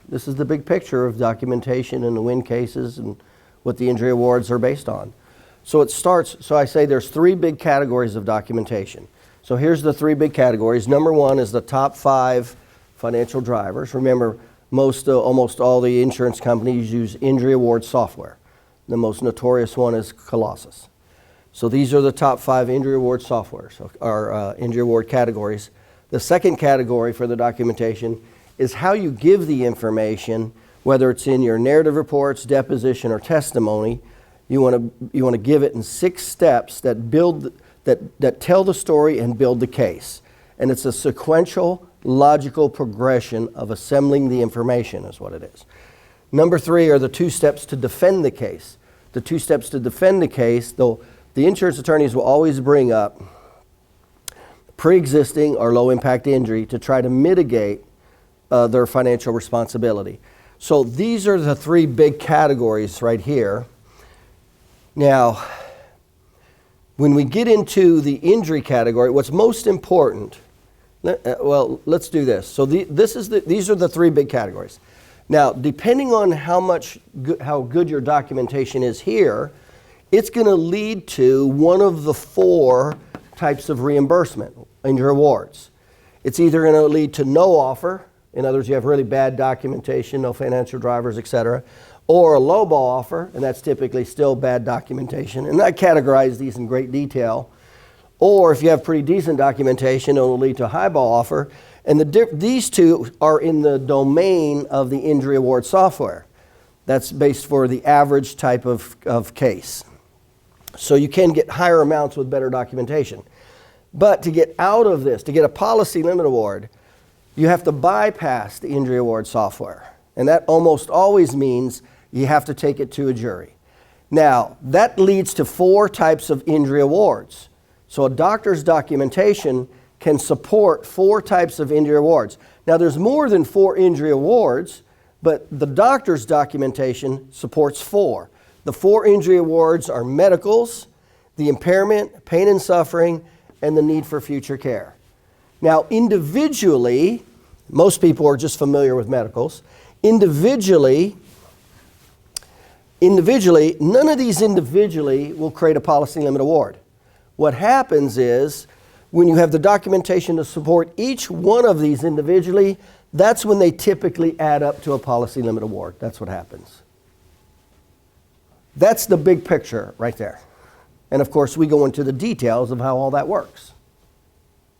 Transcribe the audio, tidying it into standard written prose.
This is the big picture of documentation and the win cases and what the injury awards are based on. So it starts, so I say there's three big categories of documentation. So here's the three big categories. Number one is the top 5 financial drivers. Remember, almost all the insurance companies use injury award software. The most notorious one is Colossus. So these are the top 5 injury award softwares, or injury award categories. The second category for the documentation is how you give the information, whether it's in your narrative reports, deposition, or testimony. You want to give it in 6 steps that tell the story and build the case. And it's a sequential, logical progression of assembling the information is what it is. Number 3 are the 2 steps to defend the case. The 2 steps to defend the case, though the insurance attorneys will always bring up pre-existing or low-impact injury to try to mitigate their financial responsibility. So these are the 3 big categories right here. Now, when we get into the injury category, what's most important, well, let's do this. So these are the 3 big categories. Now, depending on how good your documentation is here, it's going to lead to one of the 4 types of reimbursement in your awards. It's either going to lead to no offer, in other words, you have really bad documentation, no financial drivers, etc., or a lowball offer, and that's typically still bad documentation. And I categorize these in great detail. Or if you have pretty decent documentation, it will lead to a highball offer. And these 2 are in the domain of the injury award software. That's based for the average type of case. So you can get higher amounts with better documentation. But to get out of this, to get a policy limit award, you have to bypass the injury award software. And that almost always means you have to take it to a jury. Now, that leads to 4 types of injury awards. So a doctor's documentation can support 4 types of injury awards. Now, there's more than 4 injury awards, but the doctor's documentation supports 4. The 4 injury awards are medicals, the impairment, pain and suffering, and the need for future care. Now, individually, most people are just familiar with medicals. Individually, none of these individually will create a policy limit award. What happens is, when you have the documentation to support each one of these individually, that's when they typically add up to a policy limit award. That's what happens. That's the big picture right there. And of course, we go into the details of how all that works.